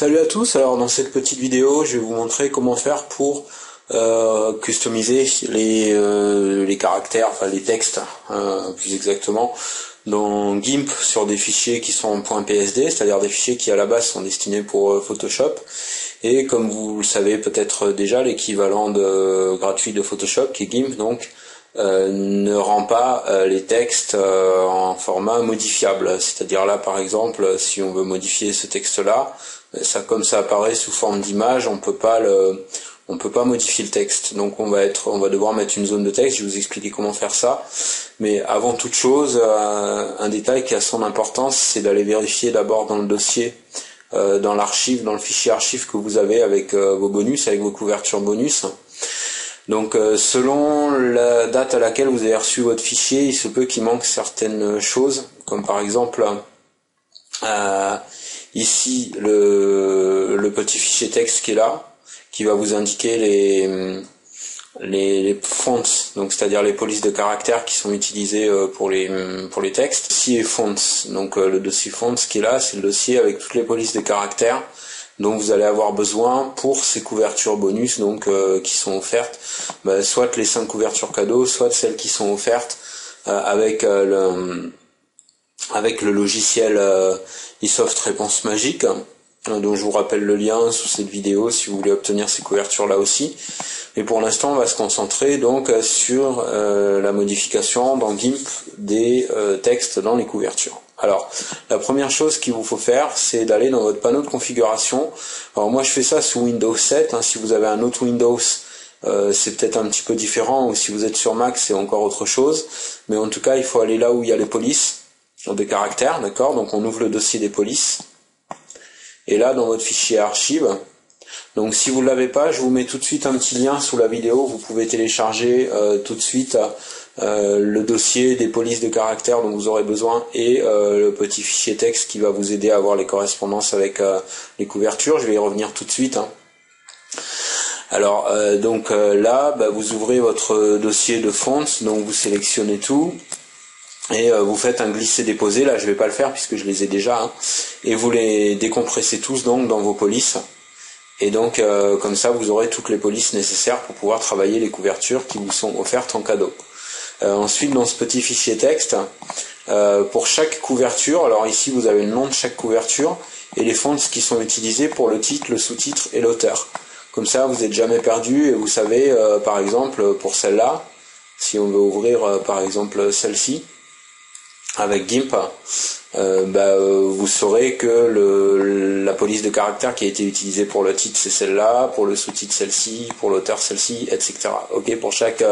Salut à tous, alors dans cette petite vidéo je vais vous montrer comment faire pour customiser les caractères, enfin les textes plus exactement, dans GIMP sur des fichiers qui sont en .psd, c'est-à-dire des fichiers qui à la base sont destinés pour Photoshop, et comme vous le savez peut-être déjà, l'équivalent gratuit de Photoshop qui est GIMP donc, ne rend pas les textes en format modifiable, c'est-à-dire là par exemple si on veut modifier ce texte là, comme ça apparaît sous forme d'image, on peut pas modifier le texte, donc on va devoir mettre une zone de texte. Je vais vous expliquer comment faire ça, mais avant toute chose, un détail qui a son importance, c'est d'aller vérifier d'abord dans le dossier, dans l'archive, dans le fichier archive que vous avez avec vos bonus, avec vos couvertures bonus. Donc selon la date à laquelle vous avez reçu votre fichier, il se peut qu'il manque certaines choses, comme par exemple ici le petit fichier texte qui est là, qui va vous indiquer les fonts, donc c'est-à-dire les polices de caractères qui sont utilisées pour les textes. Ici est fonts, donc le dossier fonts qui est là, c'est le dossier avec toutes les polices de caractères dont vous allez avoir besoin pour ces couvertures bonus, donc qui sont offertes, soit les 5 couvertures cadeaux, soit celles qui sont offertes avec le logiciel eSoft Réponse Magique, dont je vous rappelle le lien sous cette vidéo si vous voulez obtenir ces couvertures là aussi. Mais pour l'instant on va se concentrer donc sur la modification dans GIMP des textes dans les couvertures. Alors, la première chose qu'il vous faut faire, c'est d'aller dans votre panneau de configuration. Alors moi je fais ça sous Windows 7, si vous avez un autre Windows, c'est peut-être un petit peu différent, ou si vous êtes sur Mac, c'est encore autre chose. Mais en tout cas, il faut aller là où il y a les polices des caractères, d'accord? Donc on ouvre le dossier des polices. Et là, dans votre fichier archive, donc si vous ne l'avez pas, je vous mets tout de suite un petit lien sous la vidéo, vous pouvez télécharger tout de suite le dossier des polices de caractères dont vous aurez besoin et le petit fichier texte qui va vous aider à avoir les correspondances avec les couvertures. Je vais y revenir tout de suite. Alors là, vous ouvrez votre dossier de fonts, donc vous sélectionnez tout et vous faites un glisser-déposer. Là je vais pas le faire puisque je les ai déjà, et vous les décompressez tous donc dans vos polices. Et donc comme ça vous aurez toutes les polices nécessaires pour pouvoir travailler les couvertures qui vous sont offertes en cadeau. Ensuite, dans ce petit fichier texte, pour chaque couverture, alors ici vous avez le nom de chaque couverture et les fonts qui sont utilisés pour le titre, le sous-titre et l'auteur. Comme ça vous n'êtes jamais perdu et vous savez, par exemple pour celle-là, si on veut ouvrir par exemple celle-ci avec GIMP, vous saurez que la police de caractère qui a été utilisée pour le titre c'est celle-là, pour le sous-titre celle-ci, pour l'auteur celle-ci, etc. Ok, pour chaque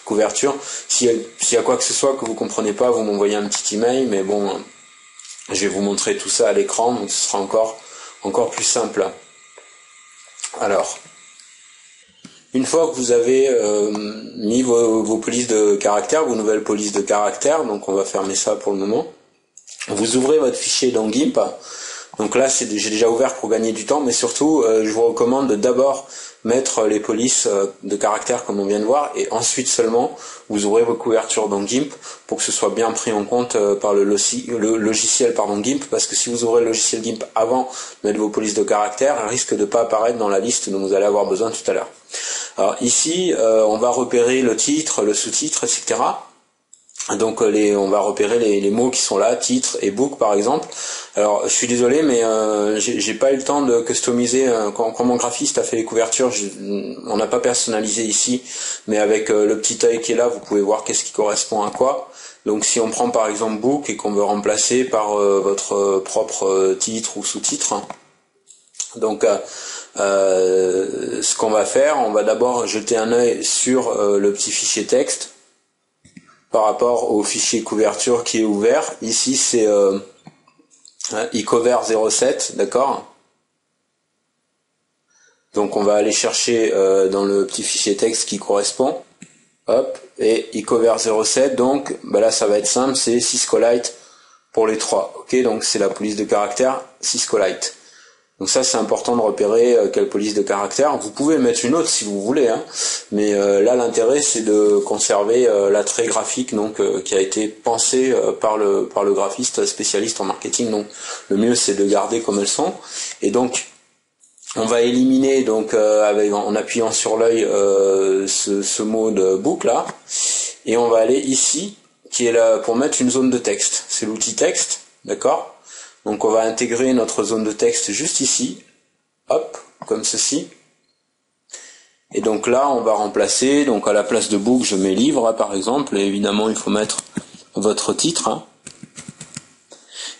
couverture. S'il y a quoi que ce soit que vous comprenez pas, vous m'envoyez un petit email, mais bon, je vais vous montrer tout ça à l'écran, donc ce sera encore plus simple. Alors, une fois que vous avez mis vos polices de caractère, vos nouvelles polices de caractère, donc on va fermer ça pour le moment. Vous ouvrez votre fichier dans GIMP. Donc là, j'ai déjà ouvert pour gagner du temps, mais surtout, je vous recommande de d'abord mettre les polices de caractère comme on vient de voir, et ensuite seulement, vous ouvrez vos couvertures dans GIMP pour que ce soit bien pris en compte par le logiciel GIMP, parce que si vous ouvrez le logiciel GIMP avant de mettre vos polices de caractère, elles risquent de ne pas apparaître dans la liste dont vous allez avoir besoin tout à l'heure. Alors ici, on va repérer le titre, le sous-titre, etc. Donc on va repérer les mots qui sont là, titre et book par exemple. Alors je suis désolé, mais j'ai pas eu le temps de customiser quand mon graphiste a fait les couvertures. On n'a pas personnalisé ici, mais avec le petit œil qui est là, vous pouvez voir qu'est-ce qui correspond à quoi. Donc si on prend par exemple book et qu'on veut remplacer par votre propre titre ou sous-titre, donc ce qu'on va faire, on va d'abord jeter un œil sur le petit fichier texte par rapport au fichier couverture qui est ouvert. Ici c'est eCover 07, d'accord? Donc on va aller chercher dans le petit fichier texte qui correspond. Hop, et eCover 07, donc là ça va être simple, c'est SysQualite pour les trois. Ok, donc c'est la police de caractère SysQualite. Donc ça c'est important de repérer quelle police de caractère. Vous pouvez mettre une autre si vous voulez, mais là l'intérêt c'est de conserver l'attrait graphique donc qui a été pensé par le graphiste spécialiste en marketing. Donc le mieux c'est de garder comme elles sont. Et donc On va éliminer donc en appuyant sur l'œil ce mode book là, et on va aller ici, qui est là pour mettre une zone de texte. C'est l'outil texte, d'accord? Donc on va intégrer notre zone de texte juste ici, hop, comme ceci. Et donc là, on va remplacer, donc à la place de book, je mets livre, par exemple, et évidemment, il faut mettre votre titre. Hein.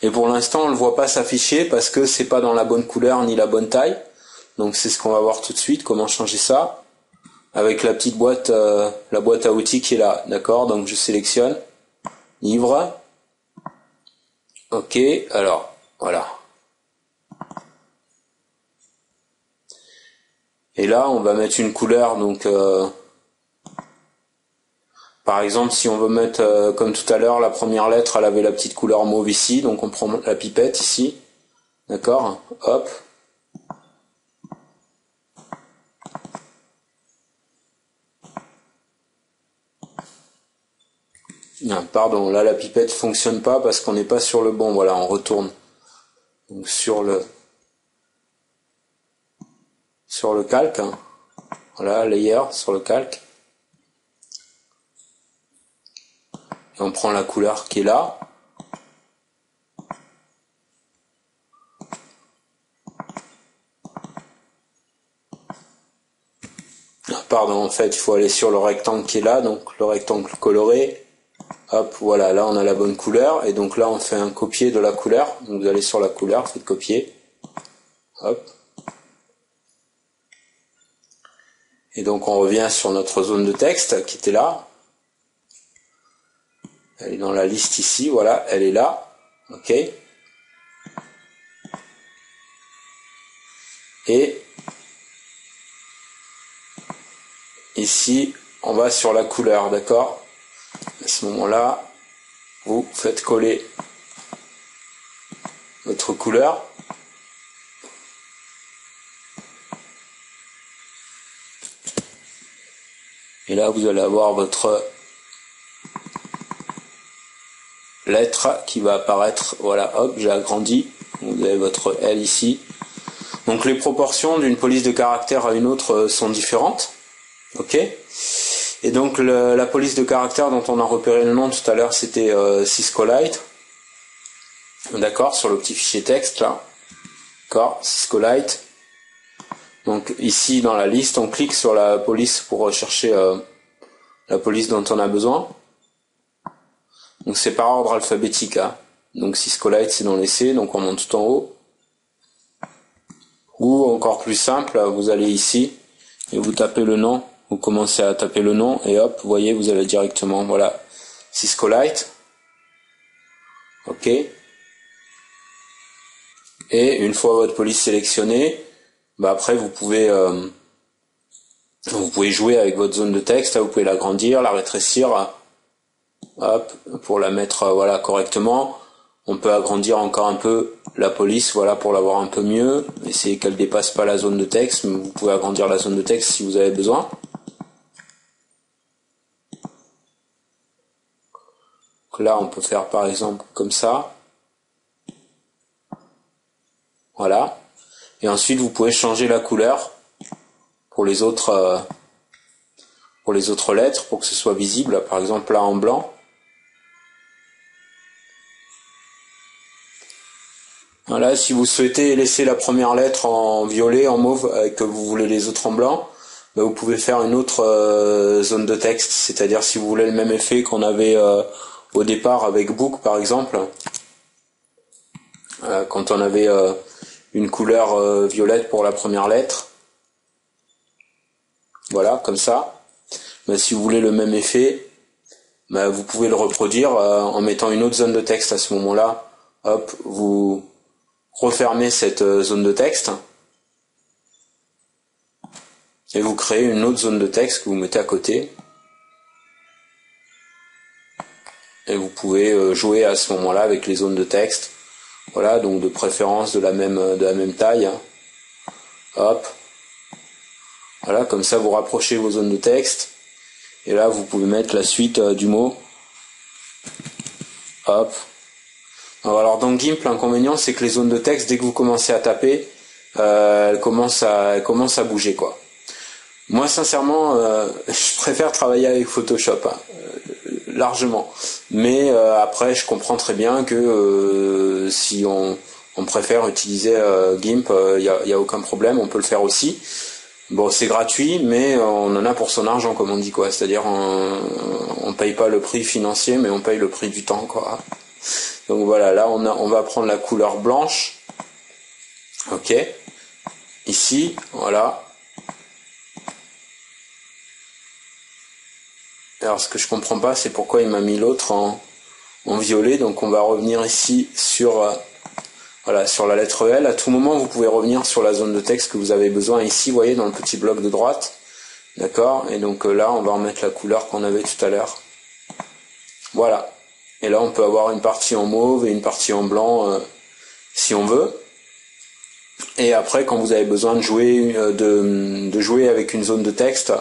Et pour l'instant, on ne le voit pas s'afficher parce que c'est pas dans la bonne couleur ni la bonne taille. Donc c'est ce qu'on va voir tout de suite, comment changer ça. Avec la petite boîte, la boîte à outils qui est là, d'accord? Donc je sélectionne, livre. Ok, alors, voilà. Et là, on va mettre une couleur, donc par exemple, si on veut mettre, comme tout à l'heure, la première lettre, elle avait la petite couleur mauve ici, donc on prend la pipette ici, d'accord, hop. Ah, pardon, là la pipette fonctionne pas parce qu'on n'est pas sur le bon, voilà, on retourne. Donc sur le calque, hein. Voilà, layer sur le calque. Et on prend la couleur qui est là. Pardon, en fait, il faut aller sur le rectangle qui est là, donc le rectangle coloré. Hop, voilà, là on a la bonne couleur. Et donc là, on fait un copier de la couleur. Donc vous allez sur la couleur, faites copier. Hop. Et donc on revient sur notre zone de texte qui était là. Elle est dans la liste ici, voilà, elle est là. Ok. Et ici, on va sur la couleur, d'accord? À ce moment-là, vous faites coller votre couleur. Et là, vous allez avoir votre lettre qui va apparaître. Voilà, hop, j'ai agrandi. Vous avez votre L ici. Donc les proportions d'une police de caractère à une autre sont différentes. Ok. Et donc la police de caractère dont on a repéré le nom tout à l'heure, c'était SysQualite. D'accord, sur le petit fichier texte là. D'accord, SysQualite. Donc ici dans la liste, on clique sur la police pour rechercher la police dont on a besoin. Donc c'est par ordre alphabétique. Hein. Donc SysQualite c'est dans les C, donc on monte tout en haut. Ou encore plus simple, vous allez ici et vous tapez le nom. Vous commencez à taper le nom et hop, vous voyez, vous allez directement, voilà, SysQualite. Ok. Et une fois votre police sélectionnée, bah après vous pouvez jouer avec votre zone de texte. Vous pouvez l'agrandir, la rétrécir, hop, pour la mettre voilà correctement. On peut agrandir encore un peu la police, voilà, pour l'avoir un peu mieux. Essayez qu'elle dépasse pas la zone de texte, mais vous pouvez agrandir la zone de texte si vous avez besoin. Donc là, on peut faire par exemple comme ça. Voilà. Et ensuite, vous pouvez changer la couleur pour les autres lettres, pour que ce soit visible. Par exemple, là en blanc. Voilà, si vous souhaitez laisser la première lettre en violet, en mauve, et que vous voulez les autres en blanc, ben vous pouvez faire une autre zone de texte. C'est-à-dire si vous voulez le même effet qu'on avait au départ avec book, par exemple, quand on avait une couleur violette pour la première lettre. Voilà, comme ça. Ben, si vous voulez le même effet, ben, vous pouvez le reproduire en mettant une autre zone de texte à ce moment-là. Hop, vous refermez cette zone de texte et vous créez une autre zone de texte que vous mettez à côté. Et vous pouvez jouer à ce moment-là avec les zones de texte. Voilà, donc de préférence de la même taille. Hop. Voilà, comme ça vous rapprochez vos zones de texte. Et là, vous pouvez mettre la suite du mot. Hop. Alors dans GIMP, l'inconvénient, c'est que les zones de texte, dès que vous commencez à taper, elle commence à bouger quoi. Moi sincèrement, je préfère travailler avec Photoshop, hein, largement. Mais après, je comprends très bien que si on préfère utiliser GIMP, y a aucun problème, on peut le faire aussi. Bon, c'est gratuit, mais on en a pour son argent, comme on dit quoi. C'est-à-dire, on paye pas le prix financier, mais on paye le prix du temps, quoi. Donc voilà, là, on va prendre la couleur blanche. Ok. Ici, voilà. Alors, ce que je comprends pas, c'est pourquoi il m'a mis l'autre en violet. Donc, on va revenir ici sur voilà, sur la lettre L. À tout moment, vous pouvez revenir sur la zone de texte que vous avez besoin ici, vous voyez, dans le petit bloc de droite. D'accord? Et donc là, on va remettre la couleur qu'on avait tout à l'heure. Voilà. Et là, on peut avoir une partie en mauve et une partie en blanc, si on veut. Et après, quand vous avez besoin de jouer, de jouer avec une zone de texte,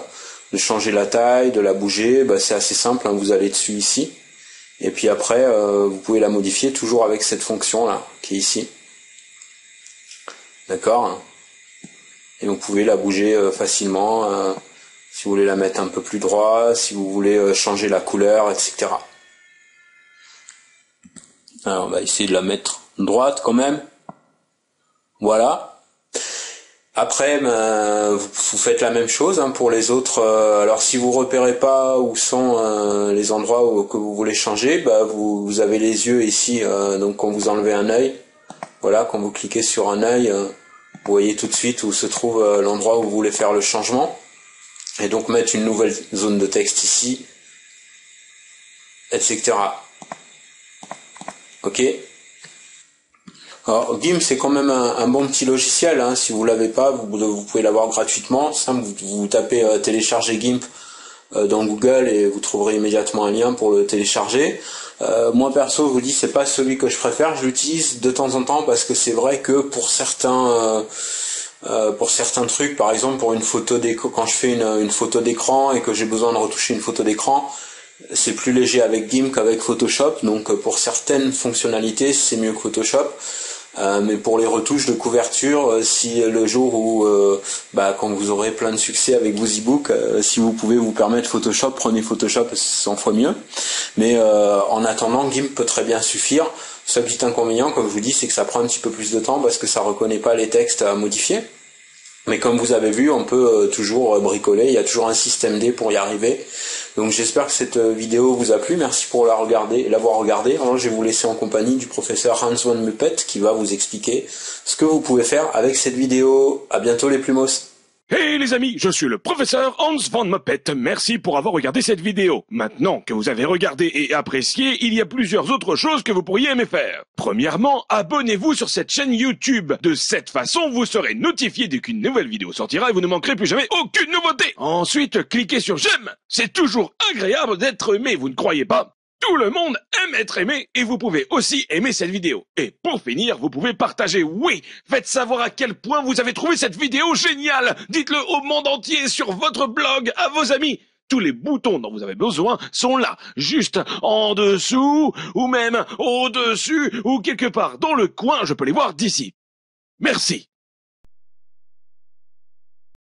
de changer la taille, de la bouger, bah, c'est assez simple, hein, vous allez dessus ici. Et puis après, vous pouvez la modifier toujours avec cette fonction-là, qui est ici. D'accord? Et vous pouvez la bouger facilement, si vous voulez la mettre un peu plus droit, si vous voulez changer la couleur, etc. Alors on va essayer de la mettre droite quand même. Voilà. Après, vous faites la même chose hein, pour les autres. Alors si vous repérez pas où sont les endroits que vous voulez changer, bah, vous avez les yeux ici. Donc quand vous enlevez un œil, voilà, quand vous cliquez sur un œil, vous voyez tout de suite où se trouve l'endroit où vous voulez faire le changement. Et donc mettre une nouvelle zone de texte ici, etc. Ok. Alors GIMP c'est quand même un bon petit logiciel, hein. Si vous l'avez pas, vous pouvez l'avoir gratuitement. Simple, vous tapez télécharger GIMP dans Google et vous trouverez immédiatement un lien pour le télécharger. Moi perso, je vous dis, c'est pas celui que je préfère. Je l'utilise de temps en temps parce que c'est vrai que pour certains trucs, par exemple pour une photo d'écran, quand je fais une photo d'écran et que j'ai besoin de retoucher une photo d'écran, c'est plus léger avec GIMP qu'avec Photoshop. Donc pour certaines fonctionnalités, c'est mieux que Photoshop. Mais pour les retouches de couverture, si le jour où, quand vous aurez plein de succès avec vos e-books, si vous pouvez vous permettre Photoshop, prenez Photoshop, c'est 100 fois mieux. Mais en attendant, GIMP peut très bien suffire. Seul petit inconvénient, comme je vous dis, c'est que ça prend un petit peu plus de temps parce que ça reconnaît pas les textes à modifier. Mais comme vous avez vu, on peut toujours bricoler, il y a toujours un système D pour y arriver. Donc j'espère que cette vidéo vous a plu, merci pour l'avoir regardée. Alors, je vais vous laisser en compagnie du professeur Hans von Muppet qui va vous expliquer ce que vous pouvez faire avec cette vidéo. À bientôt les plumos. Hey les amis, je suis le professeur Hans von Muppet. Merci pour avoir regardé cette vidéo. Maintenant que vous avez regardé et apprécié, il y a plusieurs autres choses que vous pourriez aimer faire. Premièrement, abonnez-vous sur cette chaîne YouTube. De cette façon, vous serez notifié dès qu'une nouvelle vidéo sortira et vous ne manquerez plus jamais aucune nouveauté. Ensuite, cliquez sur j'aime. C'est toujours agréable d'être aimé, vous ne croyez pas ? Tout le monde aime être aimé et vous pouvez aussi aimer cette vidéo. Et pour finir, vous pouvez partager. Oui, faites savoir à quel point vous avez trouvé cette vidéo géniale. Dites-le au monde entier sur votre blog, à vos amis. Tous les boutons dont vous avez besoin sont là, juste en dessous, ou même au-dessus, ou quelque part dans le coin, je peux les voir d'ici. Merci.